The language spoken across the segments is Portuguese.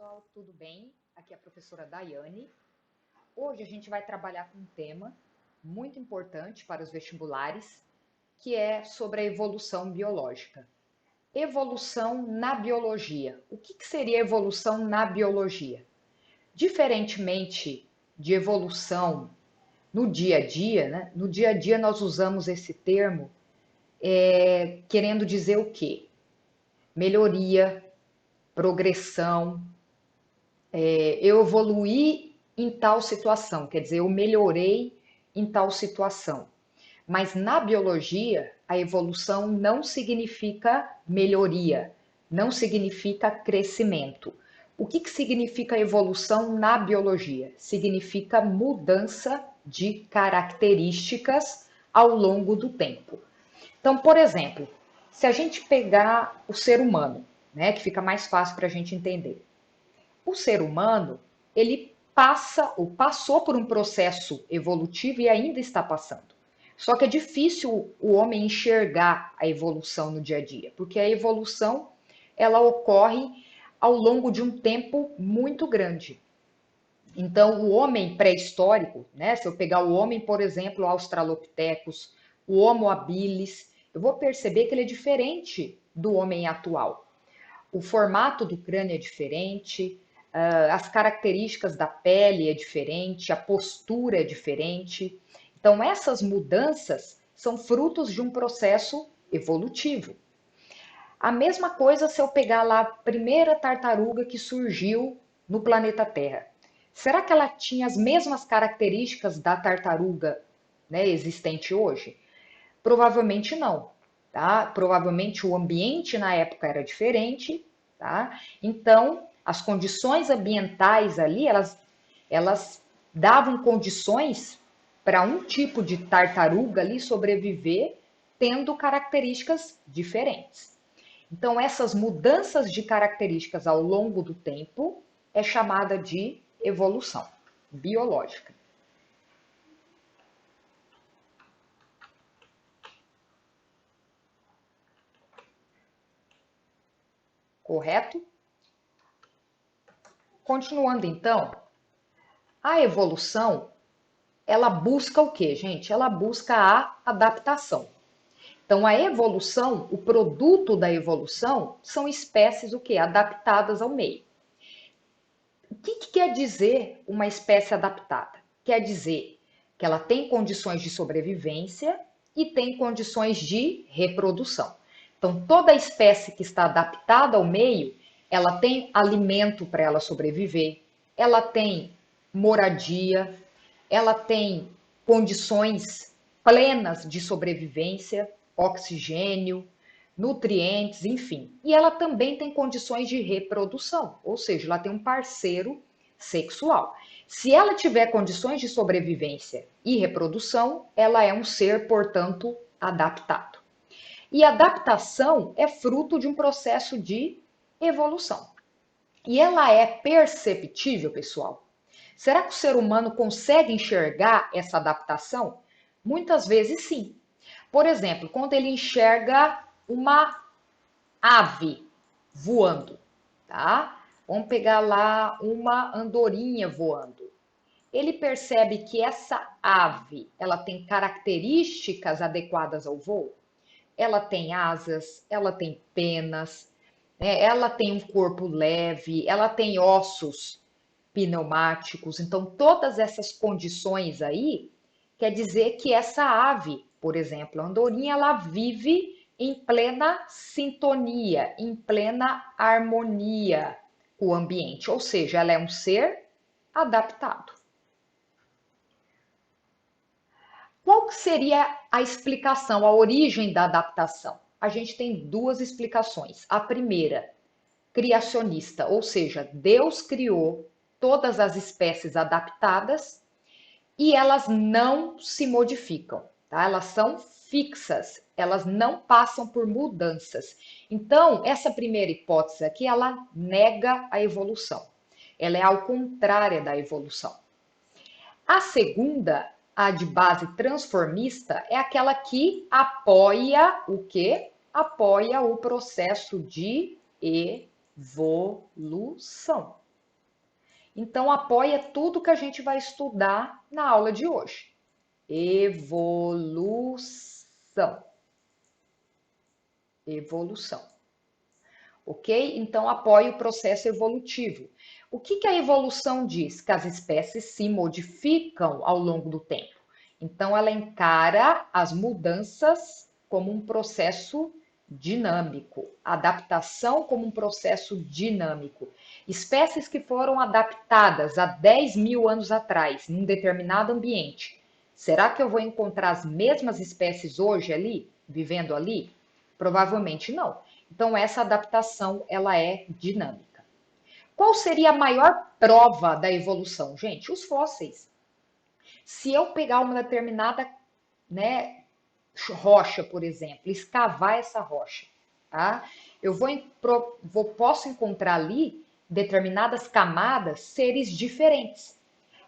pessoal, tudo bem? Aqui é a professora Daiane. Hoje a gente vai trabalhar com um tema muito importante para os vestibulares, que é sobre a evolução biológica. Evolução na biologia. O que seria evolução na biologia? Diferentemente de evolução no dia a dia, né? No dia a dia nós usamos esse termo querendo dizer o quê? Melhoria, progressão, eu evoluí em tal situação, quer dizer, eu melhorei em tal situação. Mas na biologia, a evolução não significa melhoria, não significa crescimento. O que significa evolução na biologia? Significa mudança de características ao longo do tempo. Então, por exemplo, se a gente pegar o ser humano, né, que fica mais fácil para a gente entender. O ser humano, ele passa ou passou por um processo evolutivo e ainda está passando. Só que é difícil o homem enxergar a evolução no dia a dia, porque a evolução ela ocorre ao longo de um tempo muito grande. Então, o homem pré-histórico, né? Se eu pegar o homem, por exemplo, o Australopithecus, o Homo habilis, eu vou perceber que ele é diferente do homem atual. O formato do crânio é diferente, as características da pele é diferente, a postura é diferente. Então, essas mudanças são frutos de um processo evolutivo. A mesma coisa se eu pegar lá a primeira tartaruga que surgiu no planeta Terra. Será que ela tinha as mesmas características da tartaruga, né, existente hoje? Provavelmente não, tá? Provavelmente o ambiente na época era diferente, tá? Então, as condições ambientais ali, elas davam condições para um tipo de tartaruga ali sobreviver tendo características diferentes. Então, essas mudanças de características ao longo do tempo é chamada de evolução biológica. Correto? Continuando então, a evolução, ela busca o quê, gente? Ela busca a adaptação. Então, a evolução, o produto da evolução, são espécies o quê? Adaptadas ao meio. O que quer dizer uma espécie adaptada? Quer dizer que ela tem condições de sobrevivência e tem condições de reprodução. Então, toda espécie que está adaptada ao meio, ela tem alimento para ela sobreviver, ela tem moradia, ela tem condições plenas de sobrevivência, oxigênio, nutrientes, enfim. E ela também tem condições de reprodução, ou seja, ela tem um parceiro sexual. Se ela tiver condições de sobrevivência e reprodução, ela é um ser, portanto, adaptado. E adaptação é fruto de um processo de evolução. E ela é perceptível, pessoal? Será que o ser humano consegue enxergar essa adaptação? Muitas vezes sim. Por exemplo, quando ele enxerga uma ave voando, tá? Vamos pegar lá uma andorinha voando. Ele percebe que essa ave, ela tem características adequadas ao voo? Ela tem asas, ela tem penas, né? Ela tem um corpo leve, ela tem ossos pneumáticos. Então, todas essas condições aí quer dizer que essa ave, por exemplo, a andorinha, ela vive em plena sintonia, em plena harmonia com o ambiente, ou seja, ela é um ser adaptado. Qual que seria a explicação, a origem da adaptação? A gente tem duas explicações. A primeira, criacionista, ou seja, Deus criou todas as espécies adaptadas e elas não se modificam, tá? Elas são fixas, elas não passam por mudanças. Então, essa primeira hipótese aqui, ela nega a evolução. Ela é ao contrário da evolução. A segunda, a de base transformista, é aquela que apoia o quê? Apoia o processo de evolução. Então, apoia tudo que a gente vai estudar na aula de hoje. Evolução. Evolução. Ok? Então, apoia o processo evolutivo. O que a evolução diz? Que as espécies se modificam ao longo do tempo. Então, ela encara as mudanças como um processo dinâmico, adaptação como um processo dinâmico. Espécies que foram adaptadas há 10 mil anos atrás, em um determinado ambiente, será que eu vou encontrar as mesmas espécies hoje ali, vivendo ali? Provavelmente não. Então, essa adaptação, ela é dinâmica. Qual seria a maior prova da evolução? Gente, os fósseis. Se eu pegar uma determinada, né, rocha, por exemplo, escavar essa rocha, tá? Eu posso encontrar ali determinadas camadas, seres diferentes.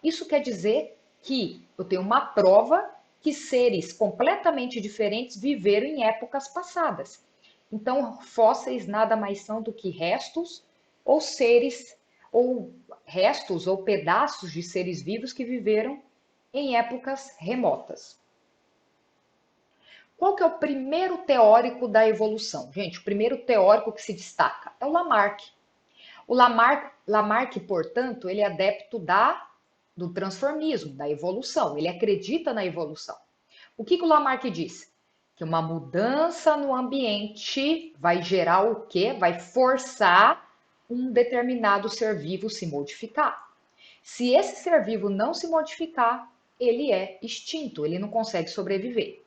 Isso quer dizer que eu tenho uma prova que seres completamente diferentes viveram em épocas passadas. Então, fósseis nada mais são do que restos ou seres, ou restos ou pedaços de seres vivos que viveram em épocas remotas. Qual que é o primeiro teórico da evolução? Gente, o primeiro teórico que se destaca é o Lamarck. O Lamarck, portanto, ele é adepto do transformismo, da evolução. Ele acredita na evolução. O que o Lamarck diz? Que uma mudança no ambiente vai gerar o quê? Vai forçar um determinado ser vivo se modificar. Se esse ser vivo não se modificar, ele é extinto, ele não consegue sobreviver.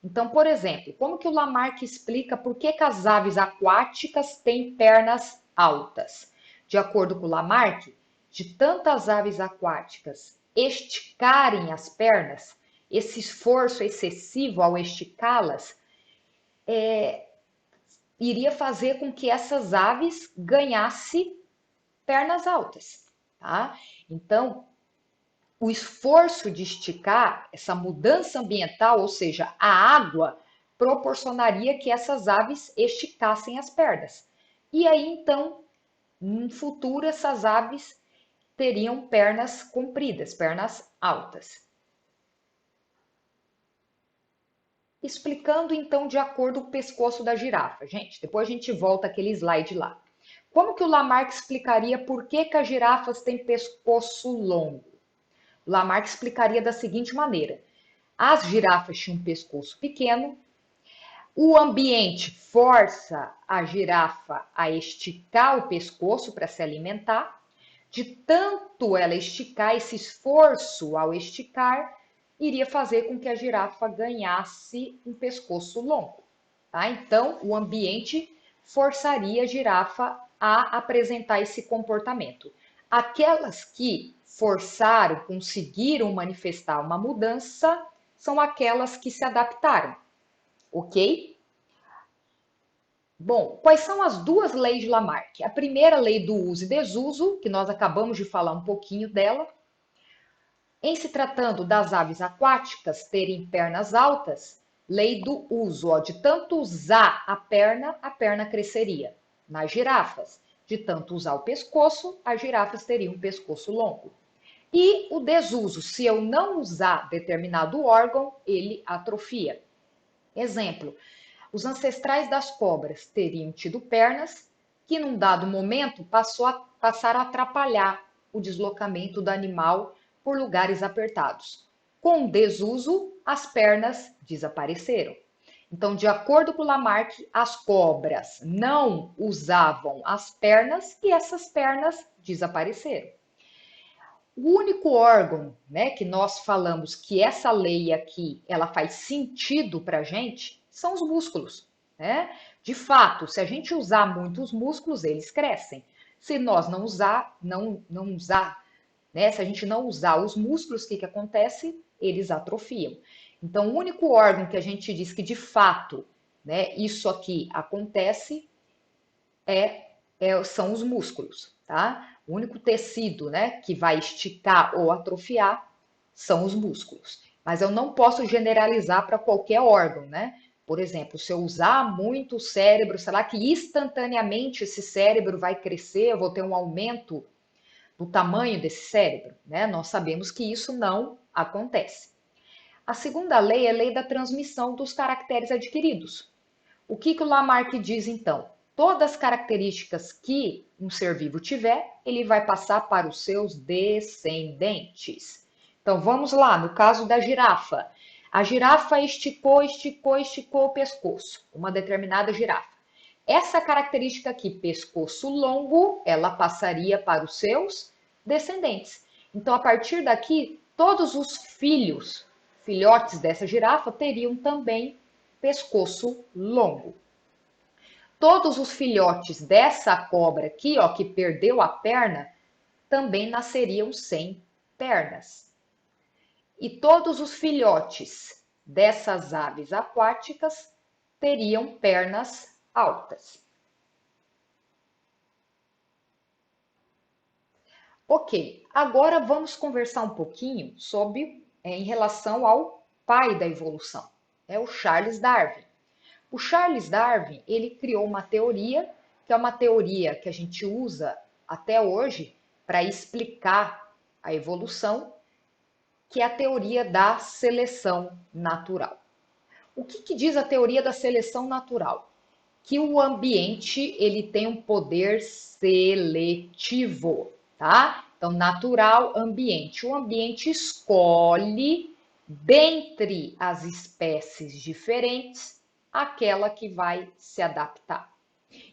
Então, por exemplo, como que o Lamarck explica por que as aves aquáticas têm pernas altas? De acordo com o Lamarck, de tantas aves aquáticas esticarem as pernas, esse esforço excessivo ao esticá-las iria fazer com que essas aves ganhassem pernas altas, tá? Então, o esforço de esticar, essa mudança ambiental, ou seja, a água, proporcionaria que essas aves esticassem as pernas. E aí, então, no futuro, essas aves teriam pernas compridas, pernas altas. Explicando, então, de acordo com o pescoço da girafa. Gente, depois a gente volta aquele slide lá. Como que o Lamarck explicaria por que as girafas têm pescoço longo? Lamarck explicaria da seguinte maneira: as girafas tinham um pescoço pequeno, o ambiente força a girafa a esticar o pescoço para se alimentar, de tanto ela esticar, esse esforço ao esticar, iria fazer com que a girafa ganhasse um pescoço longo. Tá? Então, o ambiente forçaria a girafa a apresentar esse comportamento. Aquelas que forçaram, conseguiram manifestar uma mudança, são aquelas que se adaptaram, ok? Bom, quais são as duas leis de Lamarck? A primeira lei do uso e desuso, que nós acabamos de falar um pouquinho dela. Em se tratando das aves aquáticas terem pernas altas, lei do uso, ó, de tanto usar a perna cresceria. Nas girafas, de tanto usar o pescoço, as girafas teriam um pescoço longo. E o desuso, se eu não usar determinado órgão, ele atrofia. Exemplo, os ancestrais cobras teriam tido pernas que, num dado momento, passaram a atrapalhar o deslocamento do animal por lugares apertados. Com o desuso, as pernas desapareceram. Então, de acordo com Lamarck, as cobras não usavam as pernas e essas pernas desapareceram. O único órgão, né, que nós falamos que essa lei aqui ela faz sentido para a gente são os músculos, né? De fato, se a gente usar muitos músculos, eles crescem. Se nós não usar, né? Se a gente não usar os músculos, o que acontece? Eles atrofiam. Então, o único órgão que a gente diz que de fato, né, isso aqui acontece são os músculos, tá? O único tecido, né, que vai esticar ou atrofiar são os músculos. Mas eu não posso generalizar para qualquer órgão, né? Por exemplo, se eu usar muito o cérebro, será que instantaneamente esse cérebro vai crescer? Eu vou ter um aumento do tamanho desse cérebro, né? Nós sabemos que isso não acontece. A segunda lei é a lei da transmissão dos caracteres adquiridos. O que o Lamarck diz então? Todas as características que um ser vivo tiver, ele vai passar para os seus descendentes. Então vamos lá, no caso da girafa. A girafa esticou o pescoço, uma determinada girafa. Essa característica aqui, pescoço longo, ela passaria para os seus descendentes. Então, a partir daqui, todos os filhotes dessa girafa, teriam também pescoço longo. Todos os filhotes dessa cobra aqui, ó, que perdeu a perna, também nasceriam sem pernas. E todos os filhotes dessas aves aquáticas teriam pernas altas. Ok, agora vamos conversar um pouquinho sobre em relação ao pai da evolução, o Charles Darwin. O Charles Darwin, ele criou uma teoria, que é uma teoria que a gente usa até hoje para explicar a evolução, que é a teoria da seleção natural. O que diz a teoria da seleção natural? Que o ambiente ele tem um poder seletivo, tá? Então, natural, ambiente. O ambiente escolhe, dentre as espécies diferentes, aquela que vai se adaptar.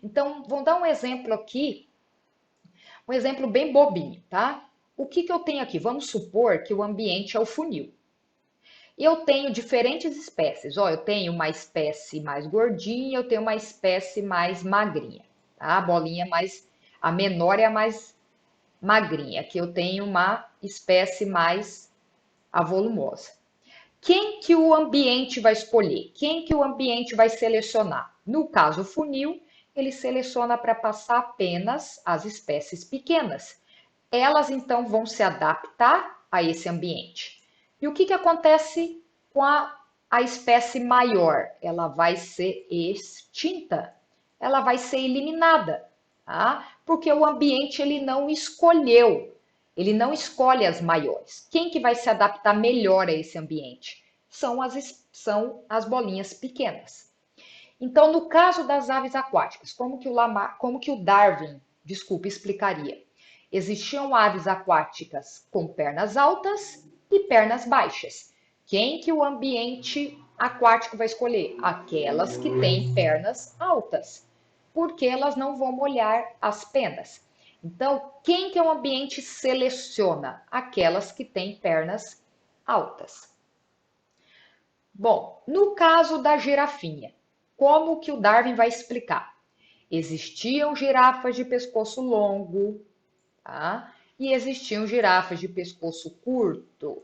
Então, vamos dar um exemplo aqui, um exemplo bem bobinho, tá? O que eu tenho aqui? Vamos supor que o ambiente é o funil. Eu tenho diferentes espécies. Ó, eu tenho uma espécie mais gordinha, eu tenho uma espécie mais magrinha, tá? A bolinha mais, a menor é a mais magrinha. Aqui eu tenho uma espécie mais avolumosa. Quem que o ambiente vai escolher? Quem que o ambiente vai selecionar? No caso funil, ele seleciona para passar apenas as espécies pequenas. Elas então vão se adaptar a esse ambiente. E o que acontece com a espécie maior? Ela vai ser extinta, ela vai ser eliminada, tá? Porque o ambiente ele não escolheu, ele não escolhe as maiores. Quem que vai se adaptar melhor a esse ambiente? São as bolinhas pequenas. Então, no caso das aves aquáticas, como que o Darwin, explicaria? Existiam aves aquáticas com pernas altas e pernas baixas. Quem que o ambiente aquático vai escolher? Aquelas que têm pernas altas, porque elas não vão molhar as penas. Então, quem que o ambiente seleciona? Aquelas que têm pernas altas. Bom, no caso da girafinha, como que o Darwin vai explicar? Existiam girafas de pescoço longo, tá? E existiam girafas de pescoço curto.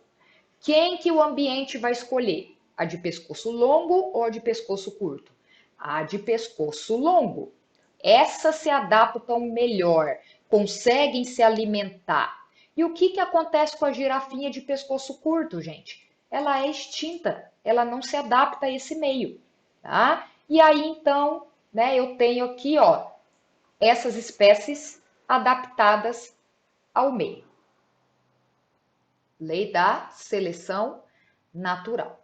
Quem que o ambiente vai escolher? A de pescoço longo ou a de pescoço curto? A de pescoço longo. Essas se adaptam melhor, conseguem se alimentar. E o que acontece com a girafinha de pescoço curto, gente? Ela é extinta, ela não se adapta a esse meio, tá? E aí, então, né, eu tenho aqui, ó, essas espécies adaptadas ao meio. Lei da seleção natural.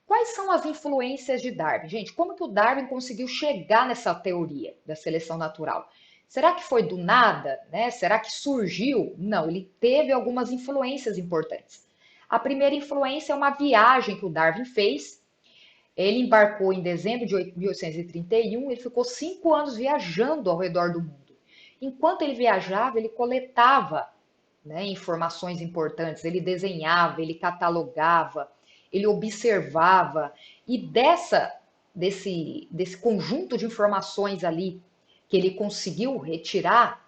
Quais são as influências de Darwin? Gente, como que o Darwin conseguiu chegar nessa teoria da seleção natural? Será que foi do nada, né? Será que surgiu? Não, ele teve algumas influências importantes. A primeira influência é uma viagem que o Darwin fez. Ele embarcou em dezembro de 1831, ele ficou 5 anos viajando ao redor do mundo. Enquanto ele viajava, ele coletava, né, informações importantes, ele desenhava, ele catalogava, ele observava, e desse conjunto de informações ali que ele conseguiu retirar,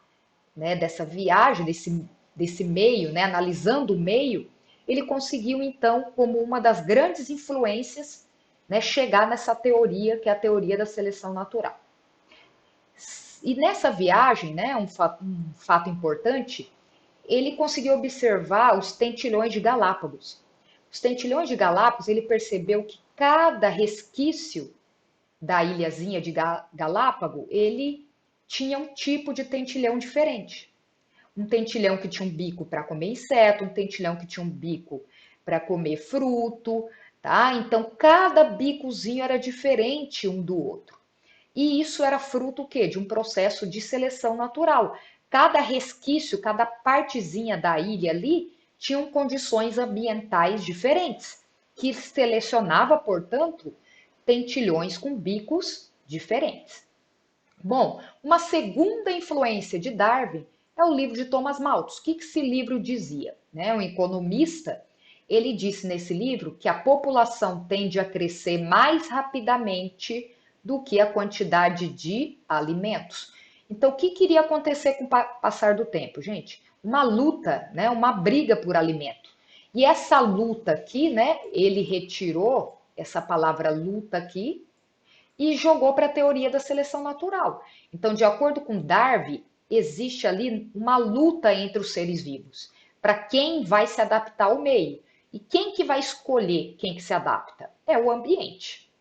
né, dessa viagem, desse meio, né, analisando o meio, ele conseguiu então, como uma das grandes influências, né, chegar nessa teoria que é a teoria da seleção natural. E nessa viagem, né, um fato importante, ele conseguiu observar os tentilhões de Galápagos. Os tentilhões de Galápagos, ele percebeu que cada resquício da ilhazinha de Galápago, ele tinha um tipo de tentilhão diferente. Um tentilhão que tinha um bico para comer inseto, um tentilhão que tinha um bico para comer fruto, tá? Então, cada bicozinho era diferente um do outro. E isso era fruto o quê? De um processo de seleção natural. Cada resquício, cada partezinha da ilha ali tinham condições ambientais diferentes, que selecionava, portanto, tentilhões com bicos diferentes. Bom, uma segunda influência de Darwin é o livro de Thomas Malthus. O que esse livro dizia? Né? Um economista, ele disse nesse livro que a população tende a crescer mais rapidamente do que a quantidade de alimentos. Então, o que iria acontecer com o passar do tempo, gente? Uma luta, né? Uma briga por alimento. E essa luta aqui, né? Ele retirou essa palavra luta aqui e jogou para a teoria da seleção natural. Então, de acordo com Darwin, existe ali uma luta entre os seres vivos para quem vai se adaptar ao meio. E quem que vai escolher quem que se adapta? É o ambiente.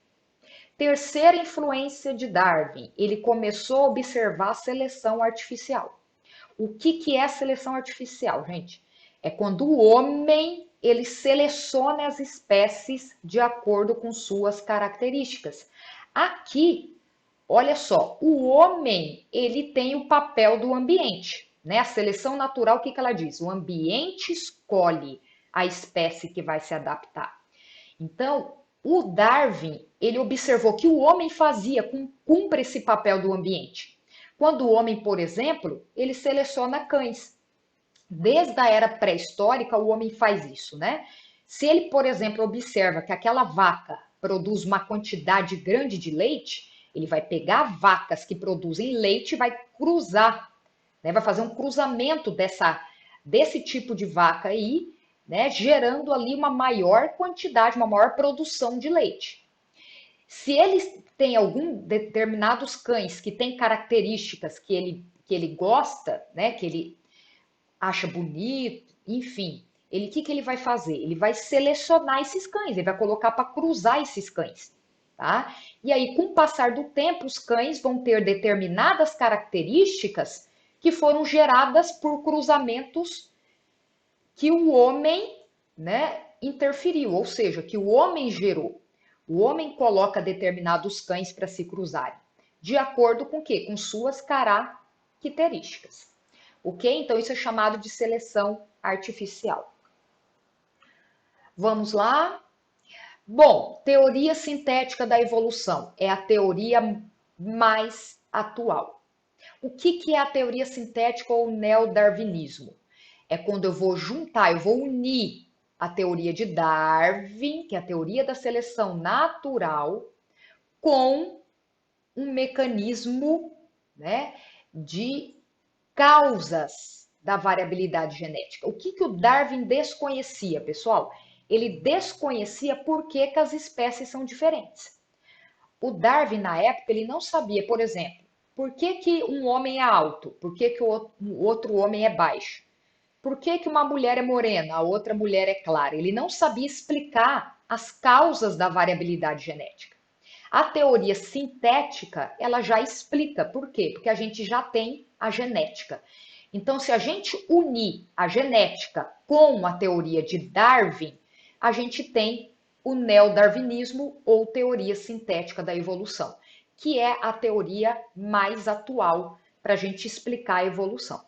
Terceira influência de Darwin, ele começou a observar a seleção artificial. O que é a seleção artificial, gente? É quando o homem ele seleciona as espécies de acordo com suas características. Aqui, olha só, o homem ele tem o papel do ambiente, né? A seleção natural, o que ela diz? O ambiente escolhe a espécie que vai se adaptar. Então, o Darwin ele observou que o homem fazia, cumpre esse papel do ambiente. Quando o homem, por exemplo, ele seleciona cães. Desde a era pré-histórica, o homem faz isso, né? Se ele, por exemplo, observa que aquela vaca produz uma quantidade grande de leite, ele vai pegar vacas que produzem leite e vai cruzar, né? Vai fazer um cruzamento desse tipo de vaca aí, né? Gerando ali uma maior quantidade, uma maior produção de leite. Se ele tem algum determinados cães que têm características que ele gosta, né? Que ele acha bonito, enfim. O que ele vai fazer? Ele vai selecionar esses cães, ele vai colocar para cruzar esses cães, tá? E aí, com o passar do tempo, os cães vão ter determinadas características que foram geradas por cruzamentos que o homem, né, interferiu, ou seja, que o homem gerou. O homem coloca determinados cães para se cruzarem, de acordo com o quê? Com suas características. Ok? Então, isso é chamado de seleção artificial. Vamos lá? Bom, teoria sintética da evolução é a teoria mais atual. O que é a teoria sintética ou neodarwinismo? É quando eu vou juntar, eu vou unir a teoria de Darwin, que é a teoria da seleção natural, com um mecanismo, né, de causas da variabilidade genética. O que o Darwin desconhecia, pessoal? Ele desconhecia por que as espécies são diferentes. O Darwin, na época, ele não sabia, por exemplo, por que um homem é alto, por que o outro homem é baixo, por que uma mulher é morena, a outra mulher é clara. Ele não sabia explicar as causas da variabilidade genética. A teoria sintética, ela já explica por quê? Porque a gente já tem a genética. Então, se a gente unir a genética com a teoria de Darwin, a gente tem o neodarwinismo ou teoria sintética da evolução, que é a teoria mais atual para a gente explicar a evolução.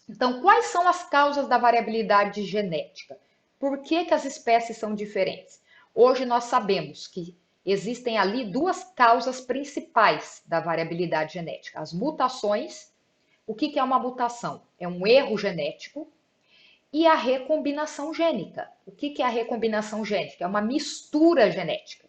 Então, quais são as causas da variabilidade genética? Por que as espécies são diferentes? Hoje nós sabemos que existem ali duas causas principais da variabilidade genética: as mutações. O que é uma mutação? É um erro genético. E a recombinação gênica. O que é a recombinação gênica? É uma mistura genética.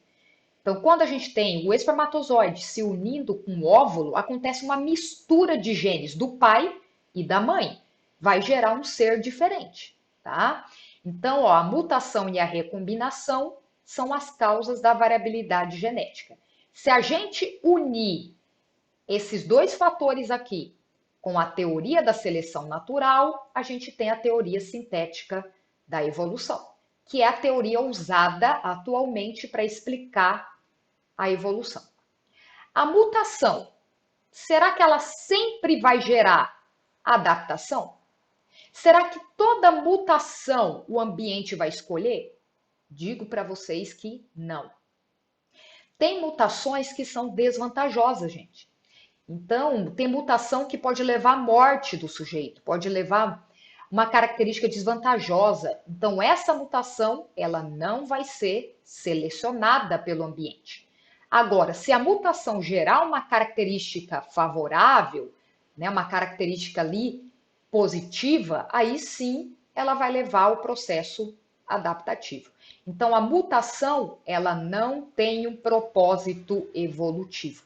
Então, quando a gente tem o espermatozoide se unindo com o óvulo, acontece uma mistura de genes do pai e da mãe. Vai gerar um ser diferente, tá? Então, ó, a mutação e a recombinação são as causas da variabilidade genética. Se a gente unir esses dois fatores aqui com a teoria da seleção natural, a gente tem a teoria sintética da evolução, que é a teoria usada atualmente para explicar a evolução. A mutação, será que ela sempre vai gerar adaptação? Será que toda mutação o ambiente vai escolher? Digo para vocês que não. Tem mutações que são desvantajosas, gente. Então, tem mutação que pode levar à morte do sujeito, pode levar uma característica desvantajosa. Então, essa mutação, ela não vai ser selecionada pelo ambiente. Agora, se a mutação gerar uma característica favorável, né, uma característica ali positiva, aí sim ela vai levar ao processo adaptativo. Então, a mutação, ela não tem um propósito evolutivo.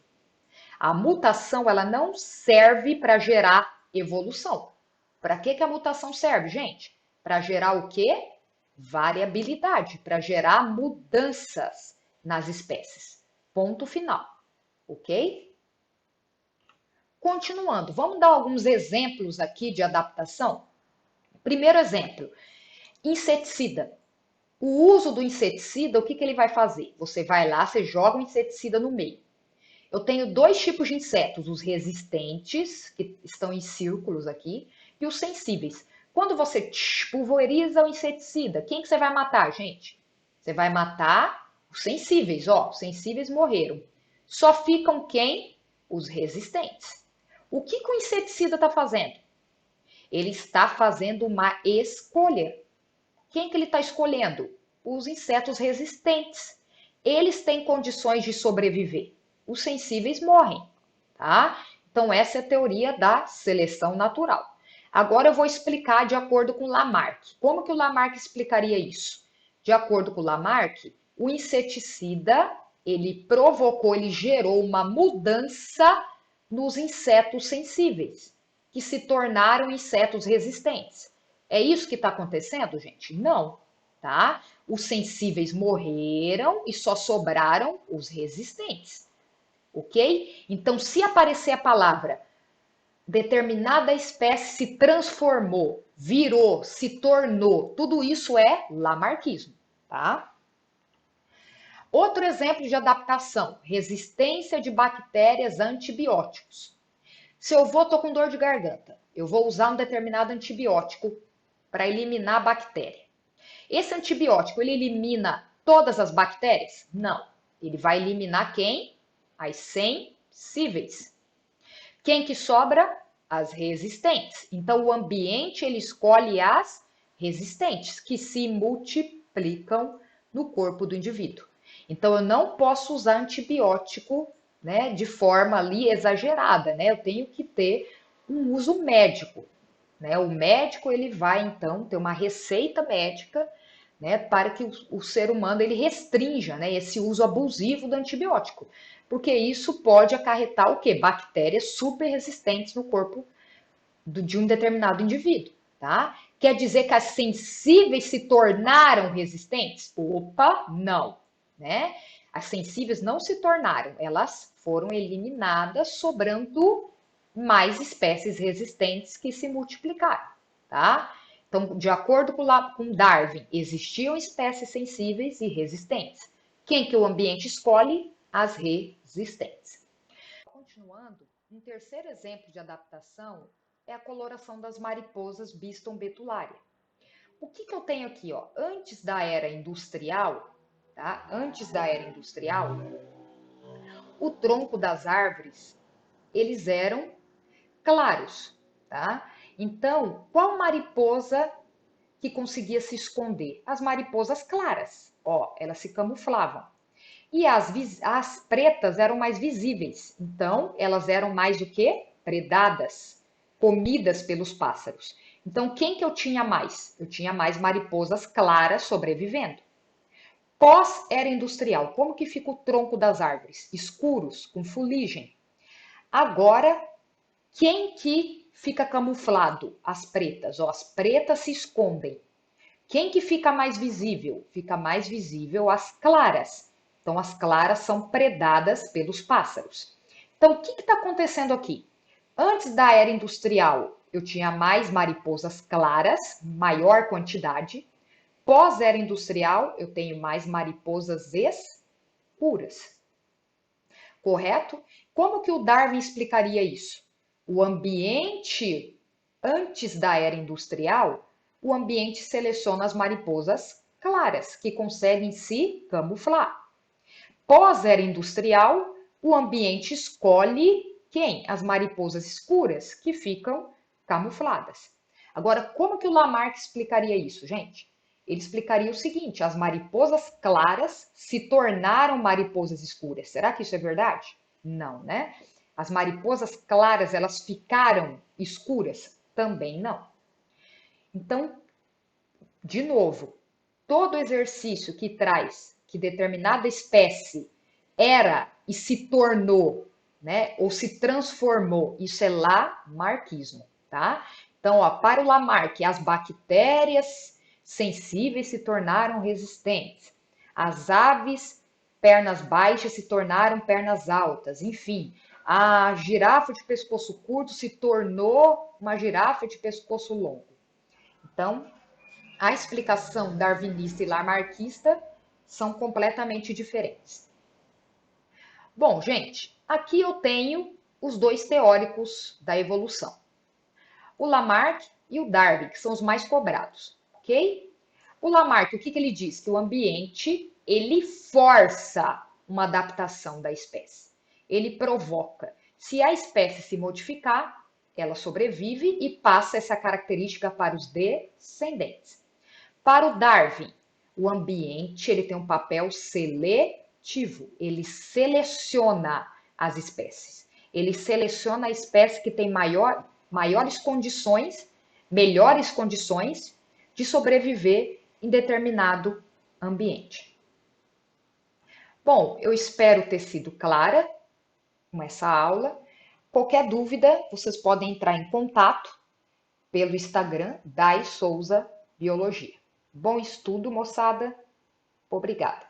A mutação, ela não serve para gerar evolução. Para que a mutação serve, gente? Para gerar o quê? Variabilidade, para gerar mudanças nas espécies. Ponto final. Ok? Continuando, vamos dar alguns exemplos aqui de adaptação? Primeiro exemplo, inseticida. O uso do inseticida, o que ele vai fazer? Você vai lá, você joga o inseticida no meio. Eu tenho dois tipos de insetos, os resistentes, que estão em círculos aqui, e os sensíveis. Quando você pulveriza o inseticida, quem que você vai matar, gente? Você vai matar os sensíveis, ó, os sensíveis morreram. Só ficam quem? Os resistentes. O que o inseticida está fazendo? Ele está fazendo uma escolha. Quem que ele está escolhendo? Os insetos resistentes. Eles têm condições de sobreviver. Os sensíveis morrem, tá? Então, essa é a teoria da seleção natural. Agora eu vou explicar de acordo com Lamarck. Como que o Lamarck explicaria isso? De acordo com Lamarck, o inseticida, ele provocou, ele gerou uma mudança nos insetos sensíveis, que se tornaram insetos resistentes. É isso que está acontecendo, gente? Não, tá? Os sensíveis morreram e só sobraram os resistentes, ok? Então, se aparecer a palavra determinada espécie se transformou, virou, se tornou, tudo isso é lamarquismo, tá? Outro exemplo de adaptação, resistência de bactérias a antibióticos. Se eu tô com dor de garganta, eu vou usar um determinado antibiótico para eliminar a bactéria. Esse antibiótico, ele elimina todas as bactérias? Não. Ele vai eliminar quem? As sensíveis. Quem que sobra? As resistentes. Então, o ambiente, ele escolhe as resistentes, que se multiplicam no corpo do indivíduo. Então, eu não posso usar antibiótico, né, de forma ali exagerada, né? Eu tenho que ter um uso médico, né? O médico, ele vai, então, ter uma receita médica, né, para que o ser humano ele restrinja, né, esse uso abusivo do antibiótico, porque isso pode acarretar o quê? Bactérias super resistentes no corpo de um determinado indivíduo, tá? Quer dizer que as sensíveis se tornaram resistentes? Opa, não, né? As sensíveis não se tornaram, elas foram eliminadas, sobrando mais espécies resistentes que se multiplicaram, tá? Então, de acordo com Darwin, existiam espécies sensíveis e resistentes. Quem que o ambiente escolhe? As resistentes. Continuando, um terceiro exemplo de adaptação é a coloração das mariposas Biston betulária. O que eu tenho aqui, ó? Antes da era industrial, tá? Antes da era industrial, o tronco das árvores, eles eram claros, tá? Então, qual mariposa que conseguia se esconder? As mariposas claras, ó, elas se camuflavam. E as pretas eram mais visíveis, então elas eram mais o que? Predadas, comidas pelos pássaros. Então, quem que eu tinha mais? Eu tinha mais mariposas claras sobrevivendo. Pós-era industrial, como que fica o tronco das árvores? Escuros, com fuligem. Agora, quem que fica camuflado? As pretas. Ó, as pretas se escondem. Quem que fica mais visível? Fica mais visível as claras. Então, as claras são predadas pelos pássaros. Então, o que está acontecendo aqui? Antes da era industrial, eu tinha mais mariposas claras, maior quantidade. Pós-era industrial, eu tenho mais mariposas escuras. Correto? Como que o Darwin explicaria isso? O ambiente Antes da era industrial, o ambiente seleciona as mariposas claras, que conseguem se camuflar. Pós-era industrial, o ambiente escolhe quem? As mariposas escuras, que ficam camufladas. Agora, como que o Lamarck explicaria isso, gente? Ele explicaria o seguinte: as mariposas claras se tornaram mariposas escuras. Será que isso é verdade? Não, né? As mariposas claras, elas ficaram escuras? Também não. Então, de novo, todo exercício que traz que determinada espécie era e se tornou, né, ou se transformou, isso é lamarquismo, tá? Então, ó, para o Lamarck, as bactérias sensíveis se tornaram resistentes, as aves pernas baixas se tornaram pernas altas, enfim, a girafa de pescoço curto se tornou uma girafa de pescoço longo. Então, a explicação darwinista e lamarquista são completamente diferentes. Bom, gente, aqui eu tenho os dois teóricos da evolução, o Lamarck e o Darwin, que são os mais cobrados, ok? O Lamarck, o que ele diz? Que o ambiente, ele força uma adaptação da espécie. Ele provoca. Se a espécie se modificar, ela sobrevive e passa essa característica para os descendentes. Para o Darwin, o ambiente ele tem um papel seletivo, ele seleciona as espécies. Ele seleciona a espécie que tem maiores condições, melhores condições de sobreviver em determinado ambiente. Bom, eu espero ter sido clara com essa aula. Qualquer dúvida, vocês podem entrar em contato pelo Instagram Dai Souza Biologia. Bom estudo, moçada. Obrigada.